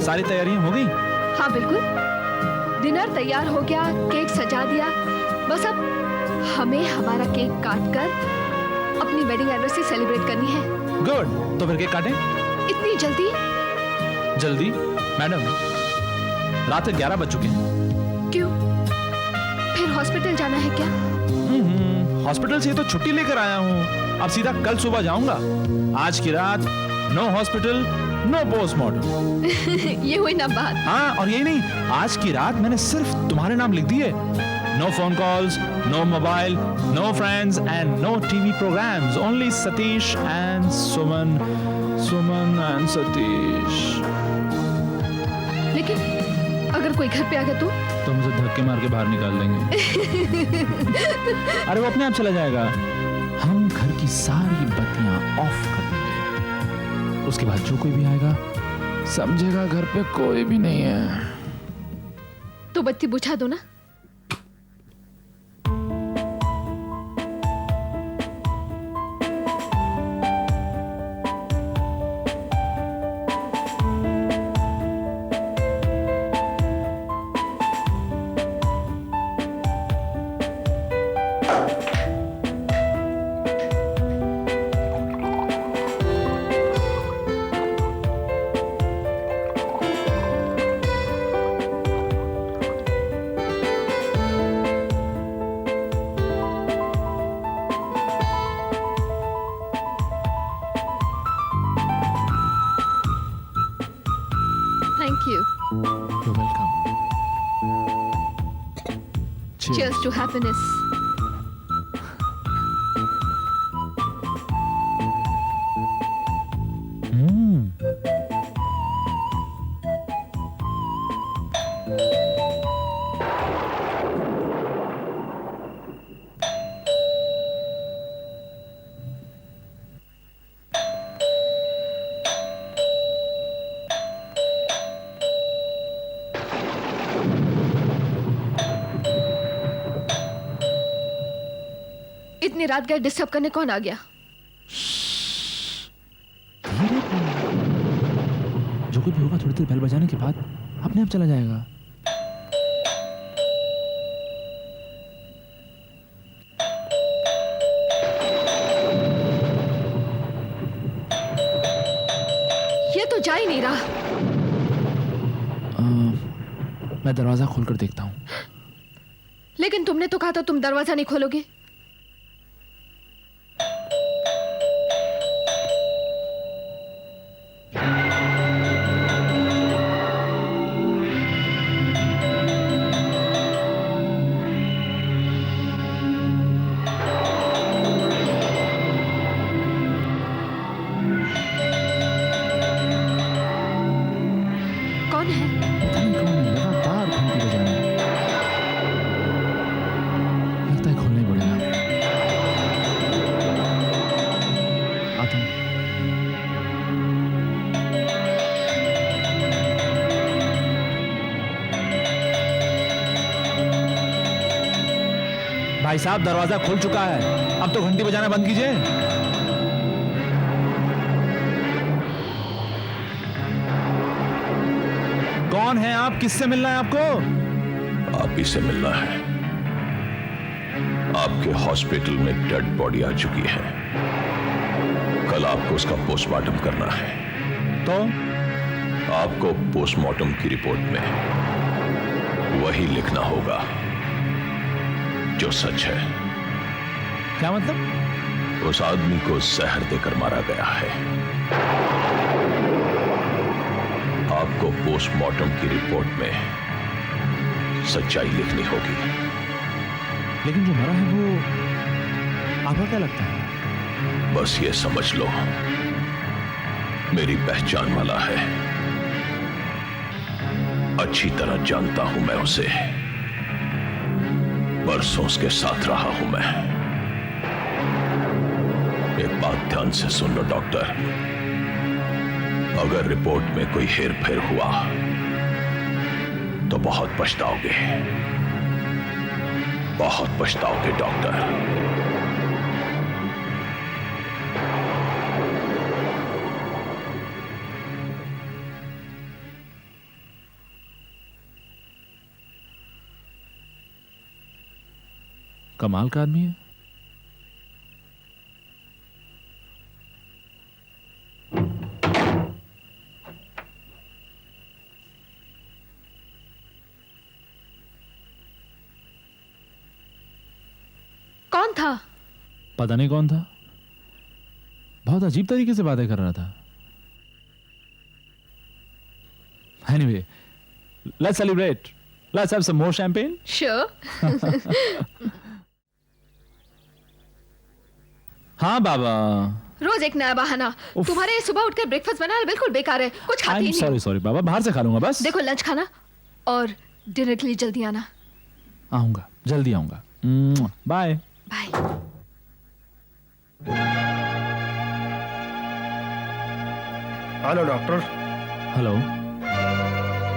सारी तैयारियां हो गई? हाँ बिल्कुल, डिनर तैयार हो गया, केक सजा दिया। बस अब हमें हमारा केक काट कर अपनी वेडिंग एनिवर्सरी सेलिब्रेट करनी है। गुड, तो फिर केक काटें? इतनी जल्दी? जल्दी? मैडम, रात के 11 बज चुके हैं। क्यों? फिर हॉस्पिटल जाना है क्या? हॉस्पिटल से तो छुट्टी लेकर आया हूँ, अब सीधा कल सुबह जाऊंगा। आज की रात नो हॉस्पिटल, नो पोस्टमार्टम। ये हुई ना बात। हाँ, और यही नहीं, आज की रात मैंने सिर्फ तुम्हारे नाम लिख दिए। No phone calls, no mobile, no friends and no TV programmes, only Satish and Suman, Suman and Satish. लेकिन अगर कोई घर पे आ गया तो मुझे धक्के मार के बाहर निकाल देंगे। अरे वो अपने आप चला जाएगा। हम घर की सारी बत्तियां ऑफ कर देंगे, उसके बाद जो कोई भी आएगा समझेगा घर पे कोई भी नहीं है। तो बत्ती बुझा दो ना। Thank you. You're welcome. Cheers to happiness. इतनी रात गए डिस्टर्ब करने कौन आ गया? धीरे बोल। जो कुछ भी होगा थोड़ी देर बेल बजाने के बाद अपने आप चला जाएगा। ये तो जा ही नहीं रहा। मैं दरवाजा खोलकर देखता हूँ। लेकिन तुमने तो कहा था तुम दरवाजा नहीं खोलोगे। कौन है? पता नहीं कौन है, लगातार घंटी बजाना है। लगता है खोलना ही पड़ेगा। आता हूँ। भाई साहब, दरवाजा खुल चुका है, अब तो घंटी बजाना बंद कीजिए। कौन है आप? किससे मिलना है आपको? आप ही से मिलना है। आपके हॉस्पिटल में डेड बॉडी आ चुकी है। कल आपको उसका पोस्टमार्टम करना है। तो आपको पोस्टमार्टम की रिपोर्ट में वही लिखना होगा जो सच है। क्या मतलब? उस आदमी को जहर देकर मारा गया है। आपको पोस्टमार्टम की रिपोर्ट में सच्चाई लिखनी होगी। लेकिन जो मरा है वो आपको क्या लगता है? बस ये समझ लो, मेरी पहचान वाला है। अच्छी तरह जानता हूं मैं उसे। बरसों उसके साथ रहा हूं मैं। एक बात ध्यान से सुन लो डॉक्टर, अगर रिपोर्ट में कोई हेरफेर हुआ तो बहुत पछताओगे, बहुत पछताओगे डॉक्टर। कमाल का आदमी है। कौन था? पता नहीं कौन था, बहुत अजीब तरीके से बातें कर रहा था। Anyway, let's celebrate. Let's have some more champagne. Sure. हाँ बाबा। रोज एक नया बहाना। तुम्हारे सुबह उठकर ब्रेकफास्ट बनाना बिल्कुल बेकार है, कुछ खाती ही नहीं। सॉरी बाबा, बाहर से खा लूंगा बस। देखो लंच खाना और डिनर के लिए जल्दी आना। आऊंगा, जल्दी आऊंगा। Bye bye. Hello doctor. Hello,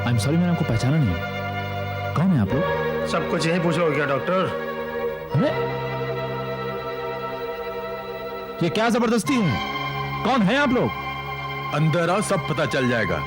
I am sorry, मैंने आपको पहचाना नहीं। कौन है आप लोग? सब कुछ यही पूछोगे क्या डॉक्टर? अरे ये क्या जबरदस्ती है? कौन है आप लोग? अंदर आओ, सब पता चल जाएगा।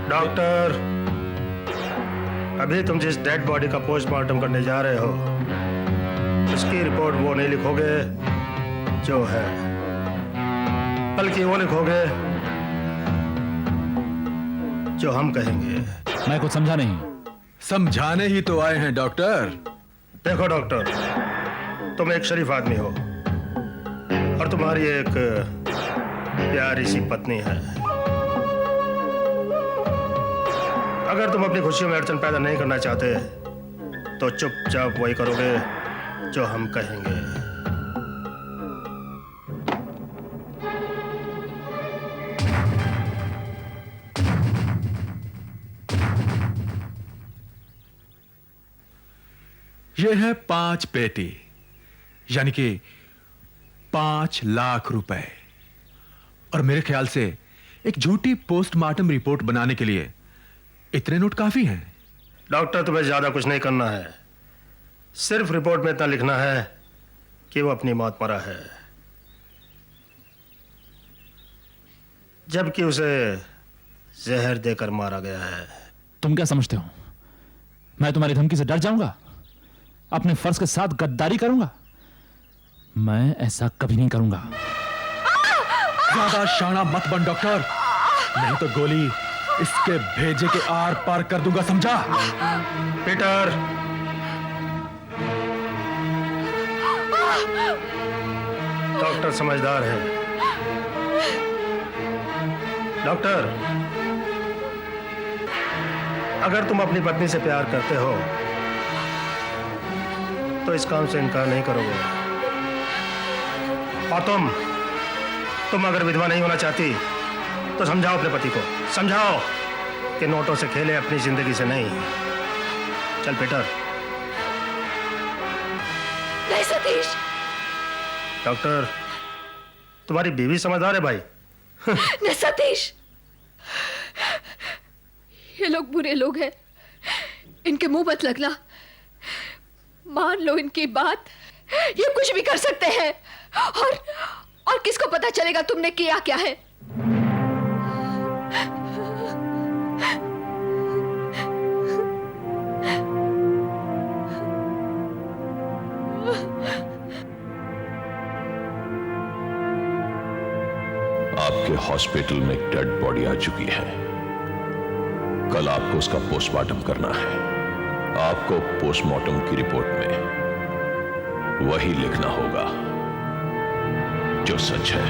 डॉक्टर, अभी तुम जिस डेड बॉडी का पोस्टमार्टम करने जा रहे हो, उसकी रिपोर्ट वो नहीं लिखोगे जो है, बल्कि वो लिखोगे जो हम कहेंगे। मैं कुछ समझा नहीं। समझाने ही तो आए हैं डॉक्टर। देखो डॉक्टर, तुम एक शरीफ आदमी हो और तुम्हारी एक प्यारी सी पत्नी है। अगर तुम अपनी खुशियों में अड़चन पैदा नहीं करना चाहते तो चुपचाप वही करोगे जो हम कहेंगे। ये है 5 पेटी, यानी कि 5 लाख रुपए। और मेरे ख्याल से एक झूठी पोस्टमार्टम रिपोर्ट बनाने के लिए इतने नोट काफी हैं। डॉक्टर, तुम्हें ज्यादा कुछ नहीं करना है, सिर्फ रिपोर्ट में इतना लिखना है कि वो अपनी मौत मरा है, जबकि उसे जहर देकर मारा गया है। तुम क्या समझते हो, मैं तुम्हारी धमकी से डर जाऊंगा? अपने फर्ज के साथ गद्दारी करूंगा? मैं ऐसा कभी नहीं करूंगा। ज्यादा शाना मत बन डॉक्टर, नहीं तो गोली इसके भेजे के आर पार कर दूंगा, समझा? पीटर, डॉक्टर समझदार है। डॉक्टर, अगर तुम अपनी पत्नी से प्यार करते हो तो इस काम से इनकार नहीं करोगे। और तुम अगर विधवा नहीं होना चाहती तो समझाओ अपने पति को, समझाओ कि नोटों से खेले, अपनी जिंदगी से नहीं। चल पीटर। नहीं सतीश। डॉक्टर, तुम्हारी बीवी समझदार है भाई। नहीं सतीश, ये लोग बुरे लोग हैं, इनके मुंह मत लगना। मान लो इनकी बात, ये कुछ भी कर सकते हैं। और किसको पता चलेगा तुमने किया क्या है? आपके हॉस्पिटल में एक डेड बॉडी आ चुकी है। कल आपको उसका पोस्टमार्टम करना है। आपको पोस्टमार्टम की रिपोर्ट में वही लिखना होगा जो सच है।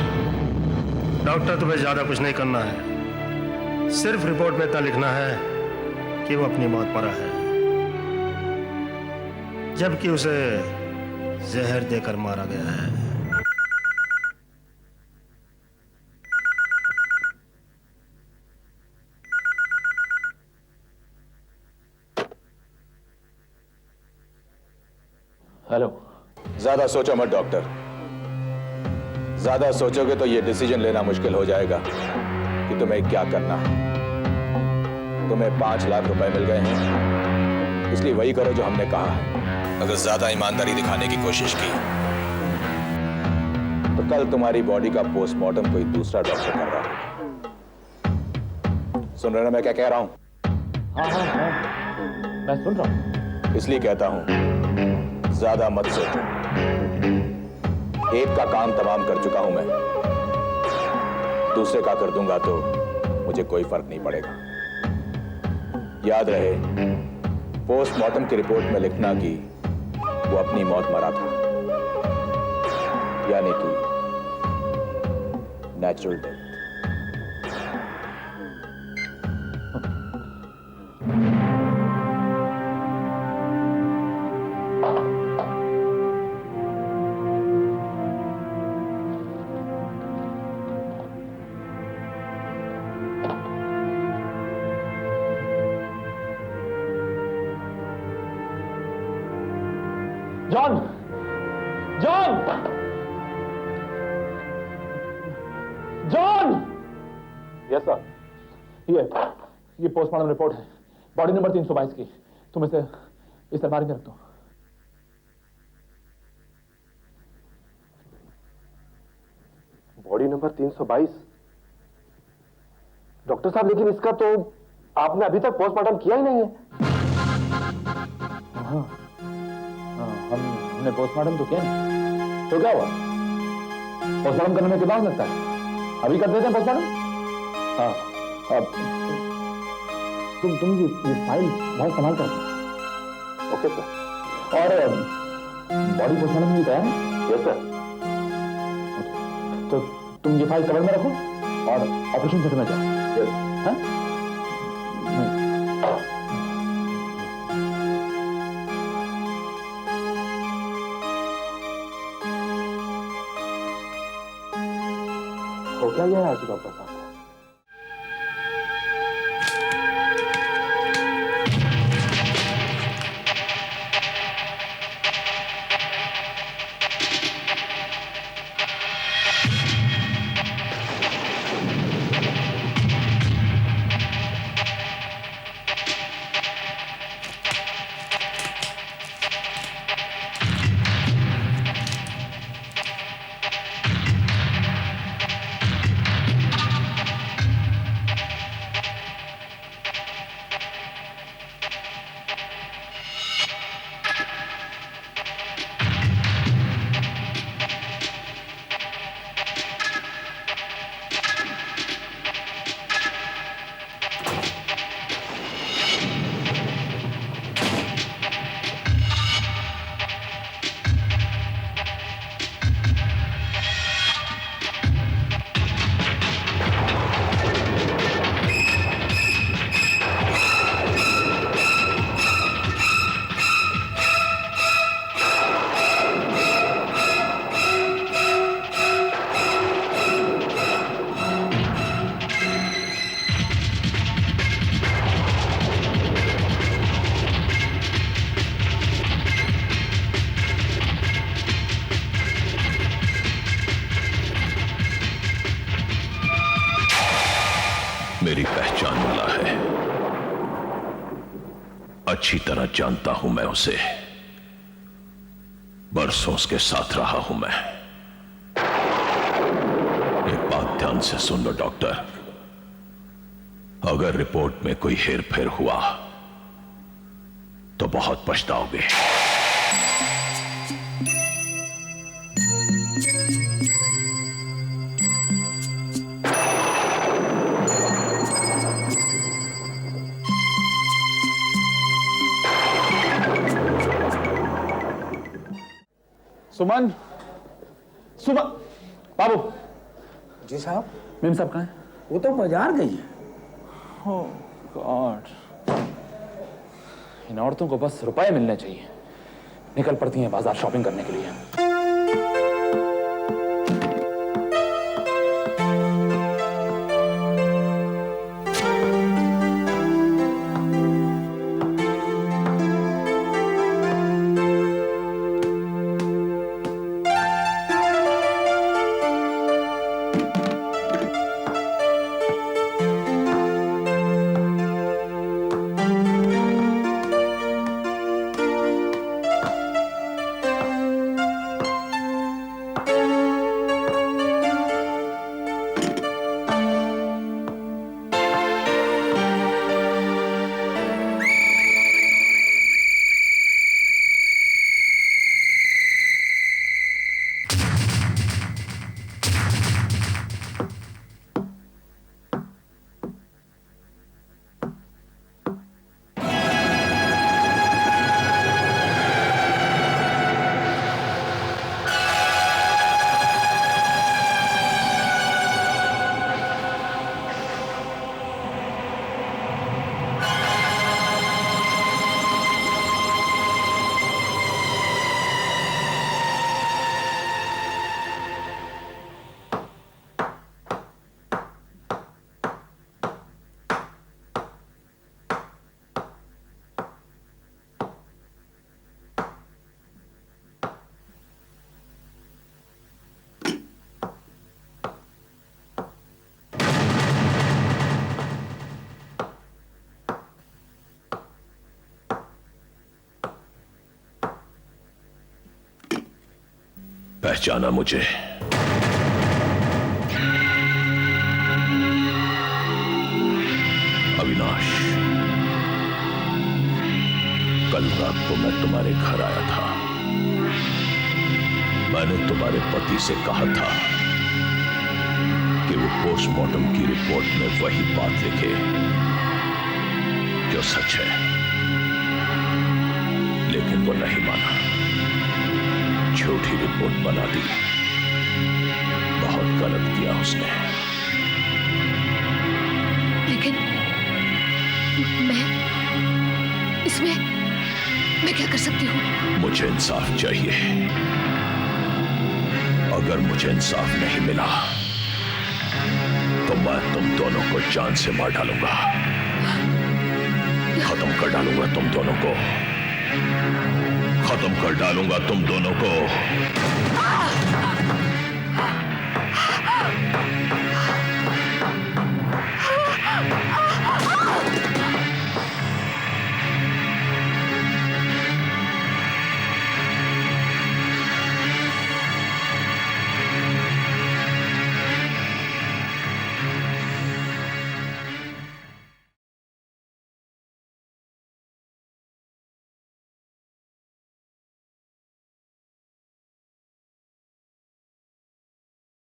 डॉक्टर, तुम्हें ज्यादा कुछ नहीं करना है, सिर्फ रिपोर्ट में इतना लिखना है कि वो अपनी मौत मरा है, जबकि उसे जहर देकर मारा गया है। हेलो। ज्यादा सोचो मत डॉक्टर, ज्यादा सोचोगे तो ये डिसीजन लेना मुश्किल हो जाएगा कि तुम्हें क्या करना है। तुम्हें 5 लाख रुपए मिल गए हैं, इसलिए वही करो जो हमने कहा है। अगर ज्यादा ईमानदारी दिखाने की कोशिश की तो कल तुम्हारी बॉडी का पोस्टमार्टम कोई दूसरा डॉक्टर कर रहा है। सुन रहे ना मैं क्या कह रहा हूं? हाँ, मैं सुन रहा हूं। इसलिए कहता हूं ज्यादा मत सोचो। एक का काम तमाम कर चुका हूं मैं, दूसरे का कर दूंगा तो मुझे कोई फर्क नहीं पड़ेगा। याद रहे, पोस्टमार्टम की रिपोर्ट में लिखना कि वो अपनी मौत मरा था, यानी कि natural death. John, John, John. Yes sir. ये पोस्टमार्टम रिपोर्ट है, बॉडी नंबर 322 की। तुम इसे इस अलमारी में रख दो। Body number 322। डॉक्टर साहब, लेकिन इसका तो आपने अभी तक पोस्टमार्टम किया ही नहीं है। हमने पोस्टमार्टम तो किया नहीं, तो क्या हुआ? पोस्टमार्टम करने में कितना वक्त लगता है? अभी कर देते हैं पोस्टमार्टम। हाँ, अब तुम ये फाइल बहुत संभाल कर रखना। Okay sir. और बॉडी पोस्टमार्टम भी तैयार है? Yes sir. तो तुम ये फाइल कवर में रखो और ऑपरेशन थिएटर में जाओ। यस। हाँ? हो क्या गया है आज डॉक्टर साहब? मेरी पहचान वाला है, अच्छी तरह जानता हूं मैं उसे, बरसों उसके साथ रहा हूं मैं। एक बात ध्यान से सुन लो डॉक्टर, अगर रिपोर्ट में कोई हेरफेर हुआ तो बहुत पछताओगे। सुमन, सुमन, बाबू। जी साहब। मेम साहब कहाँ हैं? वो तो बाजार गई है। ओह गॉड, इन औरतों को बस रुपए मिलने चाहिए, निकल पड़ती हैं बाजार शॉपिंग करने के लिए। पहचाना मुझे? अविनाश, कल रात को मैं तुम्हारे घर आया था। मैंने तुम्हारे पति से कहा था कि वो पोस्टमार्टम की रिपोर्ट में वही बात लिखे जो सच है, लेकिन वो नहीं माना, झूठी रिपोर्ट बना दी। बहुत गलत किया उसने। लेकिन इसमें मैं क्या कर सकती हूँ? मुझे इंसाफ चाहिए। अगर मुझे इंसाफ नहीं मिला तो मैं तुम दोनों को जान से मार डालूंगा, खत्म कर डालूंगा तुम दोनों को, खत्म कर डालूंगा तुम दोनों को।